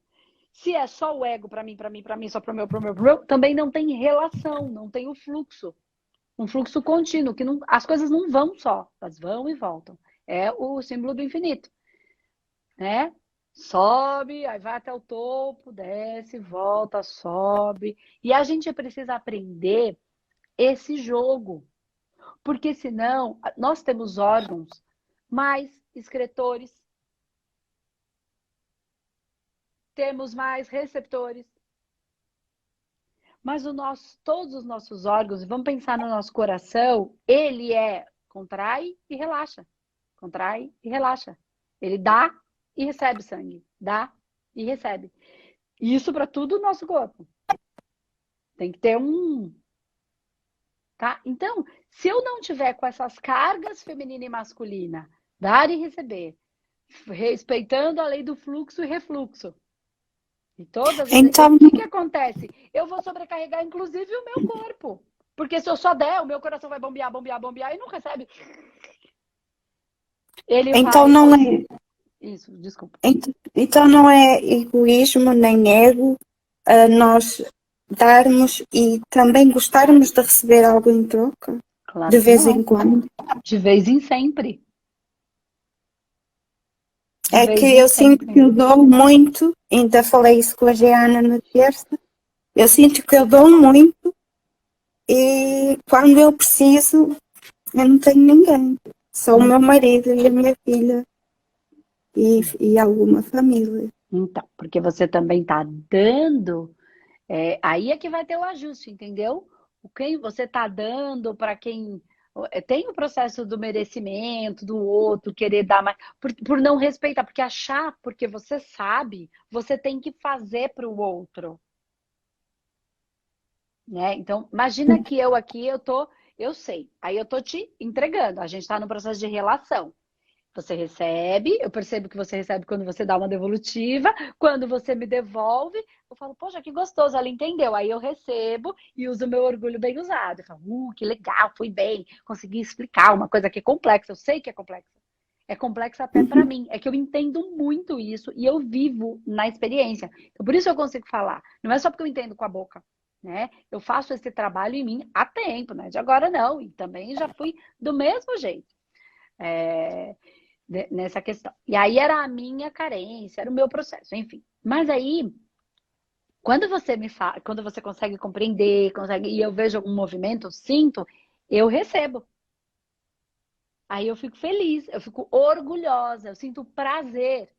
Se é só o ego para mim, para mim, para mim, só para o meu, para o meu, para o meu, também não tem relação, não tem o fluxo. Um fluxo contínuo, que não, as coisas não vão só, elas vão e voltam. É o símbolo do infinito, né? Sobe, aí vai até o topo, desce, volta, sobe. E a gente precisa aprender esse jogo. Porque senão, nós temos órgãos mais excretores, temos mais receptores, mas todos os nossos órgãos, vamos pensar no nosso coração, ele contrai e relaxa, contrai e relaxa. Ele dá e recebe sangue, dá e recebe. Isso para tudo o nosso corpo. Tem que ter tá? Então, se eu não tiver com essas cargas feminina e masculina, dar e receber, respeitando a lei do fluxo e refluxo. E todas as vezes, Então, o que acontece? Eu vou sobrecarregar, inclusive, o meu corpo. Porque se eu só der, o meu coração vai bombear, bombear, bombear e não recebe. Ele então vai. não é, Isso, desculpa. então não é egoísmo nem ego nós darmos e também gostarmos de receber algo em troca, de Claro que vez em não. quando. De vez em sempre. De É que vez em eu sinto que sempre. eu dou muito, ainda falei isso com a Jeana na terça, eu sinto que eu dou muito e quando eu preciso, eu não tenho ninguém. Só o meu marido e a minha filha e alguma família. Então, porque você também está dando, aí é que vai ter o ajuste, entendeu? O quem você está dando para quem. Tem o processo do merecimento, do outro, querer dar mais, por não respeitar, porque achar, porque você sabe, você tem que fazer para o outro, né? Então, imagina que eu aqui, eu sei, aí eu tô te entregando, a gente está no processo de relação. Você recebe, eu percebo que você recebe quando você dá uma devolutiva, quando você me devolve, eu falo, poxa, que gostoso, ela entendeu. Aí eu recebo e uso o meu orgulho bem usado. Eu falo, que legal, fui bem, consegui explicar uma coisa que é complexa, eu sei que é complexa. É complexa até para Uhum. mim, é que eu entendo muito isso e eu vivo na experiência. Então, por isso eu consigo falar. Não é só porque eu entendo com a boca, né? Eu faço esse trabalho em mim há tempo, né? De agora não, e também já fui do mesmo jeito. É, nessa questão. E aí era a minha carência, era o meu processo, enfim. Mas aí, quando você me fala, quando você consegue compreender, consegue, e eu vejo algum movimento, eu sinto, eu recebo. Aí eu fico feliz, eu fico orgulhosa, eu sinto prazer.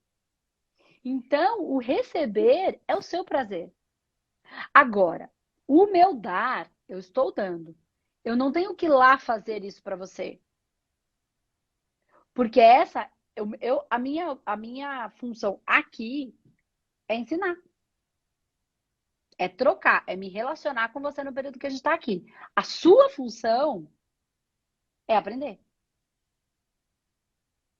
Então, o receber é o seu prazer. Agora, o meu dar, eu estou dando. Eu não tenho que ir lá fazer isso para você. Porque essa, a minha função aqui é ensinar. É trocar, é me relacionar com você no período que a gente está aqui. A sua função é aprender.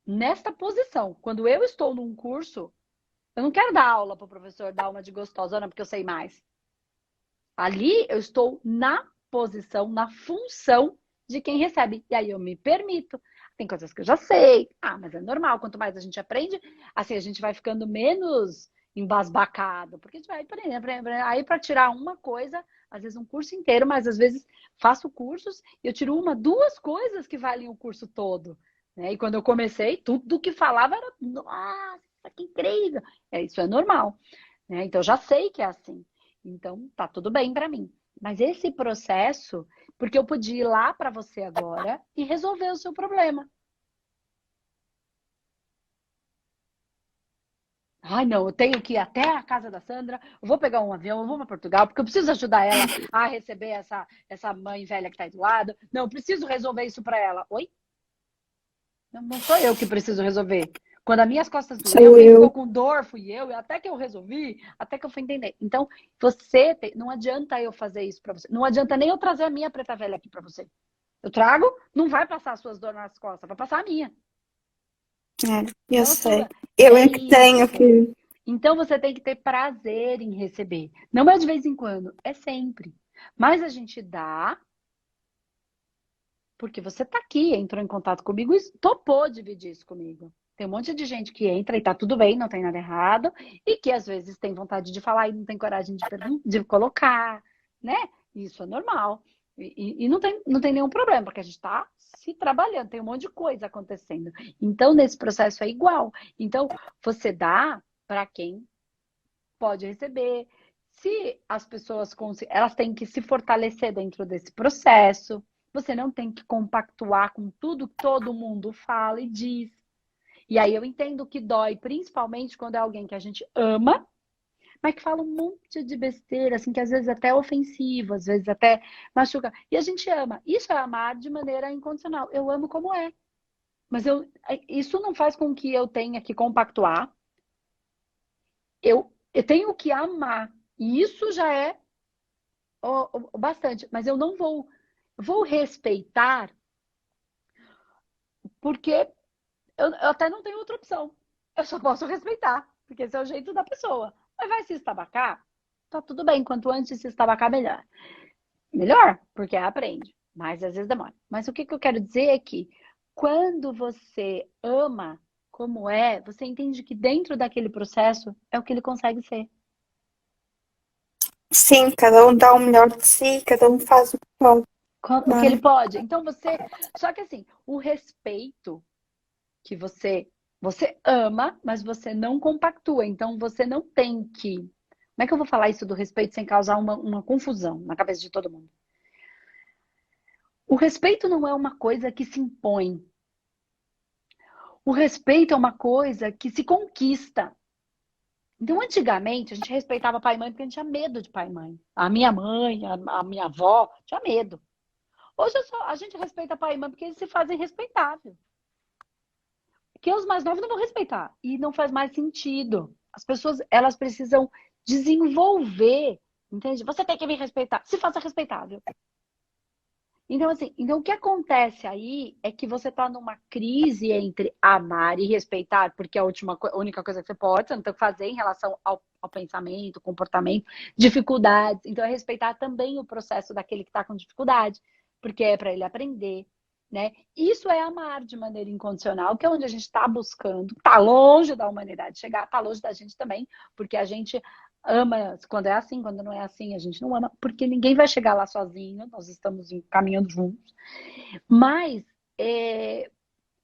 Nesta posição, quando eu estou num curso, eu não quero dar aula para o professor, dar uma de gostosona porque eu sei mais. Ali eu estou na posição, na função de quem recebe. E aí eu me permito. Tem coisas que eu já sei. Ah, mas é normal. Quanto mais a gente aprende, assim a gente vai ficando menos embasbacado. Porque a gente vai aprendendo. Aí para tirar uma coisa, às vezes um curso inteiro, mas às vezes faço cursos e eu tiro uma, duas coisas que valem o curso todo. Né? E quando eu comecei, tudo que falava era, nossa, que incrível. Isso é normal. Né? Então, eu já sei que é assim. Então, tá tudo bem para mim. Mas esse processo, porque eu podia ir lá para você agora e resolver o seu problema. Ai, não, eu tenho que ir até a casa da Sandra, eu vou pegar um avião, eu vou para Portugal, porque eu preciso ajudar ela a receber essa mãe velha que está aí do lado. Não, eu preciso resolver isso para ela. Oi? Não sou eu que preciso resolver. Quando as minhas costas doeu, Sou quem ficou eu. com dor fui eu, e até que eu resolvi, até que eu fui entender. Então, você não adianta eu fazer isso para você. Não adianta nem eu trazer a minha preta velha aqui para você. Eu trago, não vai passar as suas dores nas costas, vai passar a minha. É, eu Então, sei. sua Eu é é que tenho isso. que. Então você tem que ter prazer em receber. Não é de vez em quando, é sempre. Mas a gente dá porque você está aqui, entrou em contato comigo e topou dividir isso comigo. Tem um monte de gente que entra e tá tudo bem, não tem nada errado, e que às vezes tem vontade de falar e não tem coragem de colocar, né? Isso é normal. E não tem nenhum problema, porque a gente está se trabalhando, tem um monte de coisa acontecendo. Então, nesse processo é igual. Então, você dá para quem pode receber. Se as pessoas elas têm que se fortalecer dentro desse processo. Você não tem que compactuar com tudo que todo mundo fala e diz. E aí eu entendo que dói, principalmente quando é alguém que a gente ama, mas que fala um monte de besteira, assim, que às vezes até é ofensivo, às vezes até machuca. E a gente ama. Isso é amar de maneira incondicional. Eu amo como é. Mas isso não faz com que eu tenha que compactuar. Eu tenho que amar. E isso já é o bastante. Mas eu não vou respeitar, porque eu até não tenho outra opção. Eu só posso respeitar, porque esse é o jeito da pessoa. Mas vai se estabacar? Tá tudo bem. Quanto antes se estabacar, melhor. Melhor, porque aprende. Mas às vezes demora. Mas o que eu quero dizer é que quando você ama como é, você entende que dentro daquele processo é o que ele consegue ser. Sim, cada um dá o melhor de si, cada um faz o que pode, O não que ele é? pode. Então você. Só que assim, o respeito que você ama, mas você não compactua. Então você não tem que. Como é que eu vou falar isso do respeito sem causar uma confusão na cabeça de todo mundo? O respeito não é uma coisa que se impõe. O respeito é uma coisa que se conquista. Então, antigamente, a gente respeitava pai e mãe porque a gente tinha medo de pai e mãe. A minha mãe, a minha avó, tinha medo. Hoje a gente respeita pai e mãe porque eles se fazem respeitável. Porque os mais novos não vão respeitar. E não faz mais sentido. As pessoas, elas precisam desenvolver, entende? Você tem que me respeitar. Se faça respeitável. Então, assim, então o que acontece aí é que você está numa crise entre amar e respeitar, porque é a única coisa que você não tem o que fazer em relação ao pensamento, comportamento, dificuldades. Então, é respeitar também o processo daquele que está com dificuldade, porque é para ele aprender, né? Isso é amar de maneira incondicional, que é onde a gente está buscando, está longe da humanidade chegar, está longe da gente também, porque a gente ama quando é assim, quando não é assim, a gente não ama, porque ninguém vai chegar lá sozinho, nós estamos caminhando juntos. Mas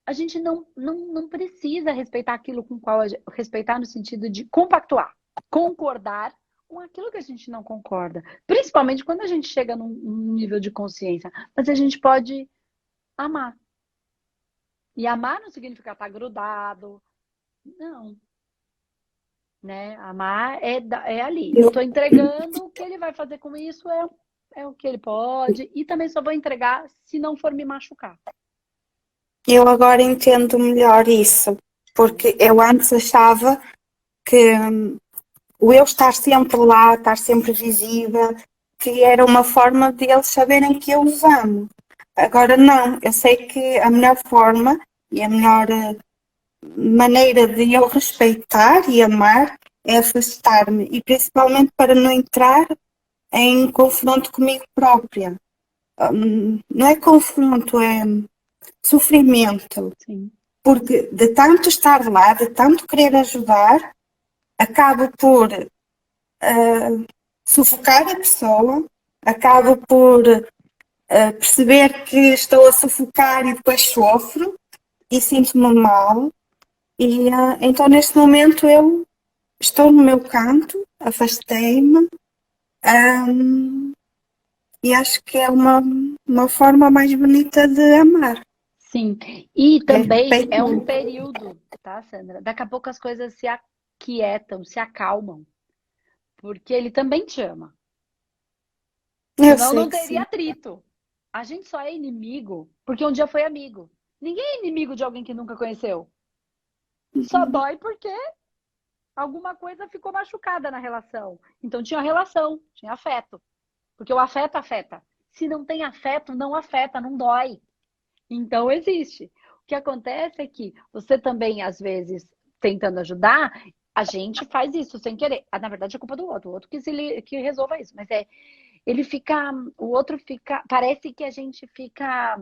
a gente não precisa respeitar aquilo com qual respeitar no sentido de compactuar, concordar com aquilo que a gente não concorda. Principalmente quando a gente chega num nível de consciência. Mas a gente pode amar. E amar não significa estar grudado. Não. Né? Amar é ali. Eu Eu, estou entregando, o que ele vai fazer com isso é o que ele pode. E também só vou entregar se não for me machucar. eu agora entendo melhor isso, porque eu antes achava que o eu estar sempre lá, estar sempre visível, que era uma forma de eles saberem que eu os amo. Agora não, eu sei que a melhor forma e a melhor maneira de eu respeitar e amar é afastar-me, e principalmente para não entrar em confronto comigo própria. Não é confronto, é sofrimento, Sim. porque de tanto estar lá, de tanto querer ajudar, acabo por sufocar a pessoa, acabo por perceber que estou a sufocar e depois sofro e sinto-me mal. E então, neste momento, eu estou no meu canto, afastei-me, hum, e acho que é uma forma mais bonita de amar. Sim. E É também é um respeito. período, tá, Sandra? Daqui a pouco as coisas se aquietam, se acalmam. Porque ele também te ama. Eu Senão sei não que teria sim. atrito. A gente só é inimigo porque um dia foi amigo. Ninguém é inimigo de alguém que nunca conheceu. Só dói porque alguma coisa ficou machucada na relação. Então tinha relação, tinha afeto. Porque o afeto afeta. Se não tem afeto, não afeta, não dói. Então existe. O que acontece é que você também, às vezes, tentando ajudar, a gente faz isso sem querer. Na verdade, é culpa do outro. O outro que resolva isso. Mas ele fica. O outro fica. Parece que a gente fica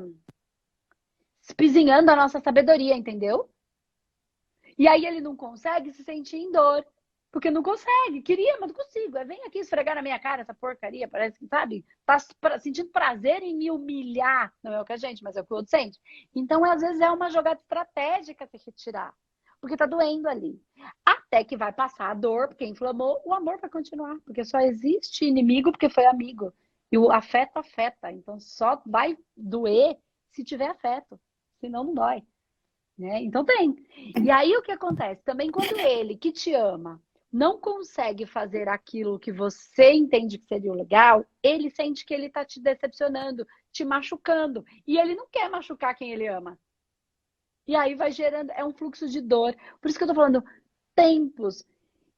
espizinhando a nossa sabedoria, entendeu? E aí ele não consegue se sentir em dor. Porque não consegue. Queria, mas não consigo. Vem aqui esfregar na minha cara essa porcaria. Parece que, sabe? Tá sentindo prazer em me humilhar. Não é o que a gente, mas é o que o outro sente. Então, às vezes, é uma jogada estratégica se retirar. Porque tá doendo ali. Até que vai passar a dor, porque inflamou, o amor vai continuar. Porque só existe inimigo porque foi amigo. E o afeto afeta. Então, só vai doer se tiver afeto. Senão, não dói. Né? Então tem. E aí o que acontece? Também quando ele, que te ama, não consegue fazer aquilo que você entende que seria o legal, ele sente que ele está te decepcionando, te machucando. E ele não quer machucar quem ele ama. E aí vai gerando, é um fluxo de dor. Por isso que eu tô falando tempos,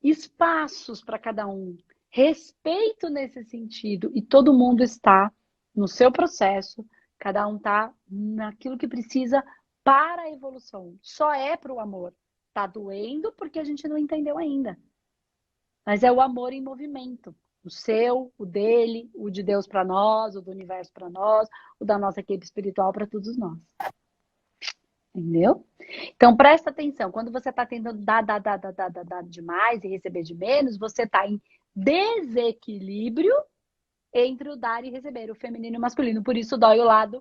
espaços para cada um. Respeito nesse sentido. E todo mundo está no seu processo, cada um está naquilo que precisa para a evolução. Só é para o amor. Tá doendo porque a gente não entendeu ainda. Mas é o amor em movimento. O seu, o dele, o de Deus para nós, o do universo para nós, o da nossa equipe espiritual para todos nós. Entendeu? Então presta atenção. Quando você está tentando dar demais e receber de menos, você está em desequilíbrio entre o dar e receber, o feminino e o masculino. Por isso dói o lado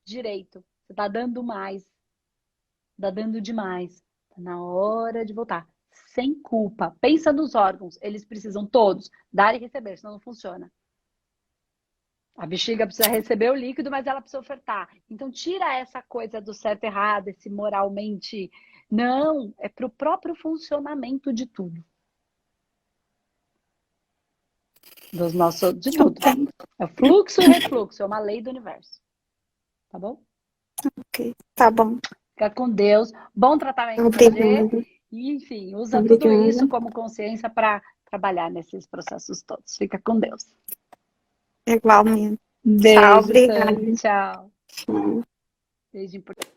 direito. Você está dando mais, está dando demais. Tá na hora de voltar. Sem culpa. Pensa nos órgãos. Eles precisam todos dar e receber, senão não funciona. A bexiga precisa receber o líquido, mas ela precisa ofertar. Então, tira essa coisa do certo e errado, esse moralmente. Não, é para o próprio funcionamento de tudo. De tudo. Ok, É fluxo e refluxo, é uma lei do universo. Tá bom? ok. Tá bom. Fica com Deus. Bom tratamento para G. Obrigada. E, enfim, usa tudo Obrigada. isso como consciência para trabalhar nesses processos todos. Fica com Deus. Igualmente. Tchau, Beijo, obrigada. Betânia. Tchau. Tchau. Beijo importante.